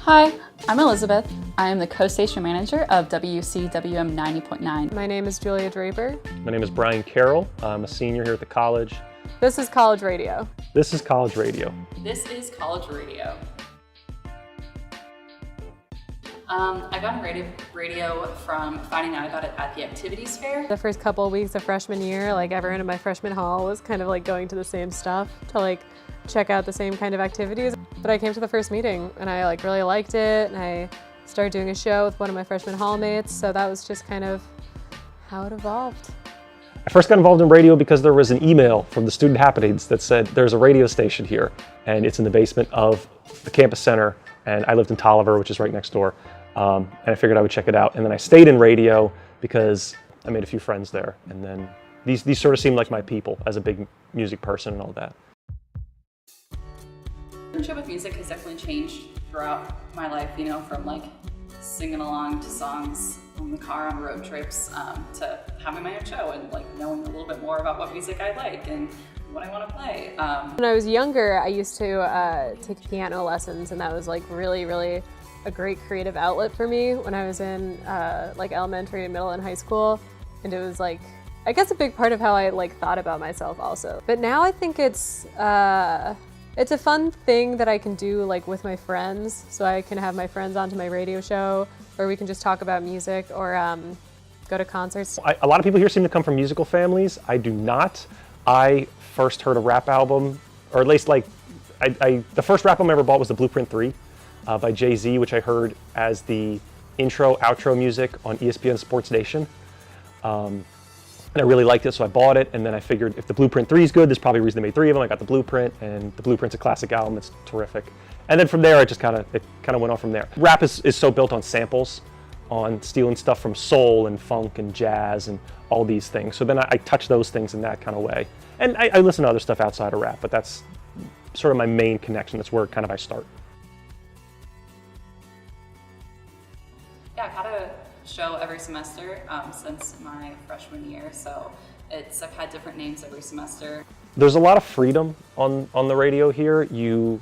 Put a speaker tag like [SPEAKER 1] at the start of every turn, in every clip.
[SPEAKER 1] Hi, I'm Elizabeth. I am the co-station manager of WCWM 90.9.
[SPEAKER 2] My name is Julia Draper.
[SPEAKER 3] My name is Brian Carroll. I'm a senior here at the college.
[SPEAKER 2] This is College Radio.
[SPEAKER 3] This is College Radio.
[SPEAKER 1] This is College Radio. I got into radio from finding out about it at the activities fair.
[SPEAKER 2] The first couple of weeks of freshman year, everyone in my freshman hall was kind of going to the same stuff to check out the same kind of activities. But I came to the first meeting and I really liked it, and I started doing a show with one of my freshman hallmates, so that was just kind of how it evolved.
[SPEAKER 3] I first got involved in radio because there was an email from the student happenings that said there's a radio station here and it's in the basement of the campus center, and I lived in Tolliver, which is right next door, and I figured I would check it out. And then I stayed in radio because I made a few friends there, and then these sort of seemed like my people as a big music person and all that.
[SPEAKER 1] Relationship with music has definitely changed throughout my life, from singing along to songs in the car on road trips, to having my own show and knowing a little bit more about what music I like and what I want to play.
[SPEAKER 2] When I was younger, I used to take piano lessons, and that was really, really a great creative outlet for me when I was in elementary, middle, and high school. And it was I guess a big part of how I thought about myself also. But now I think it's a fun thing that I can do with my friends, so I can have my friends onto my radio show, or we can just talk about music, or go to concerts.
[SPEAKER 3] A lot of people here seem to come from musical families. I do not. I first heard a rap album, or at least the first rap album I ever bought was the Blueprint 3 by Jay-Z, which I heard as the intro, outro music on ESPN Sports Nation. And I really liked it, so I bought it, and then I figured if the Blueprint 3 is good, there's probably a reason they made 3 of them. I got the Blueprint, and the Blueprint's a classic album. It's terrific. And then from there, it kind of went on from there. Rap is so built on samples, on stealing stuff from soul and funk and jazz and all these things. So then I touch those things in that kind of way. And I listen to other stuff outside of rap, but that's sort of my main connection. That's where I start.
[SPEAKER 1] Yeah, I've had a show every semester since my freshman year, so I've had different names every semester.
[SPEAKER 3] There's a lot of freedom on the radio here. You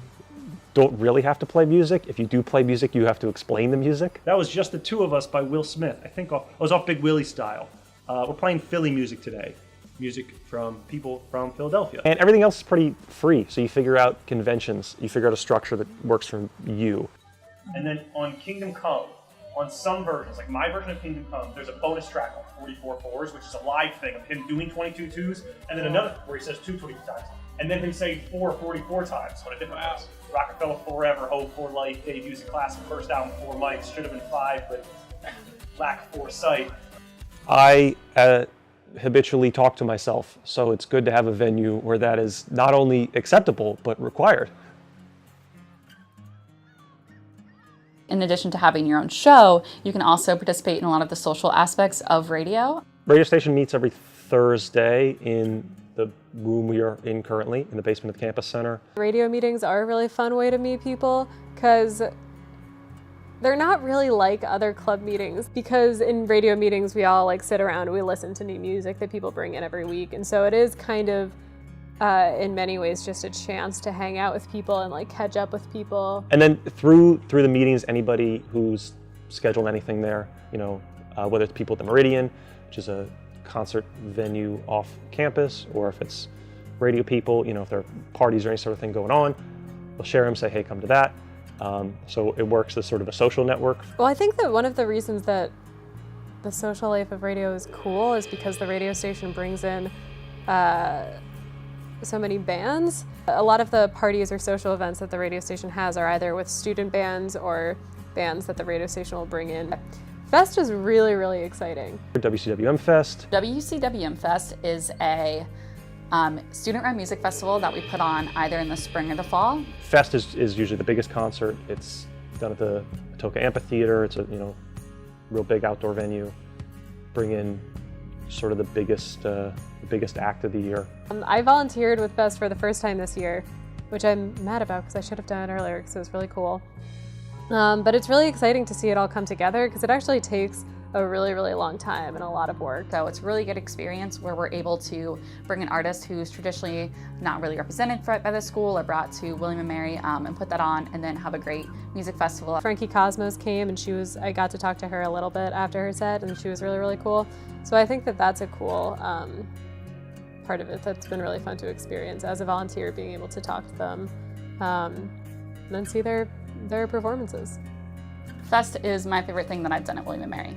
[SPEAKER 3] don't really have to play music. If you do play music, you have to explain the music.
[SPEAKER 4] That was Just the Two of Us by Will Smith. I think it was off Big Willie style. We're playing Philly music today. Music from people from Philadelphia.
[SPEAKER 3] And everything else is pretty free, so you figure out conventions. You figure out a structure that works for you.
[SPEAKER 4] And then on Kingdom Come, on some versions, like my version of Kingdom Come, there's a bonus track on 44 fours, which is a live thing of him doing 22 twos, and then another where he says 22 times, and then him saying 44 times on a different house. Rockefeller Forever, Hope for Life, debuts a classic first album, 4 mics, should have been 5, but lack foresight.
[SPEAKER 3] I habitually talk to myself, so it's good to have a venue where that is not only acceptable, but required.
[SPEAKER 1] In addition to having your own show, you can also participate in a lot of the social aspects of radio.
[SPEAKER 3] Radio station meets every Thursday in the room we are in currently, in the basement of the campus center.
[SPEAKER 2] Radio meetings are a really fun way to meet people, because they're not really like other club meetings, because in radio meetings we all sit around and we listen to new music that people bring in every week, and so it is kind of in many ways just a chance to hang out with people and catch up with people.
[SPEAKER 3] And then through the meetings, anybody who's scheduled anything there, whether it's people at the Meridian, which is a concert venue off campus, or if it's radio people, if there are parties or any sort of thing going on, we'll share them, say, hey, come to that. So it works as sort of a social network.
[SPEAKER 2] Well, I think that one of the reasons that the social life of radio is cool is because the radio station brings in so many bands. A lot of the parties or social events that the radio station has are either with student bands or bands that the radio station will bring in. Fest is really, really exciting.
[SPEAKER 3] WCWM Fest.
[SPEAKER 1] WCWM Fest is a student-run music festival that we put on either in the spring or the fall.
[SPEAKER 3] Fest is usually the biggest concert. It's done at the Atoka Amphitheater. It's a real big outdoor venue. Bring in sort of the biggest act of the year.
[SPEAKER 2] I volunteered with Fest for the first time this year, which I'm mad about because I should have done it earlier because it was really cool. But it's really exciting to see it all come together, because it actually takes a really, really long time and a lot of work.
[SPEAKER 5] So it's a really good experience where we're able to bring an artist who's traditionally not really represented by the school or brought to William & Mary and put that on, and then have a great music festival.
[SPEAKER 2] Frankie Cosmos came, and I got to talk to her a little bit after her set, and she was really, really cool. So I think that that's a cool part of it that's been really fun to experience as a volunteer, being able to talk to them and then see their performances.
[SPEAKER 5] Fest is my favorite thing that I've done at William & Mary.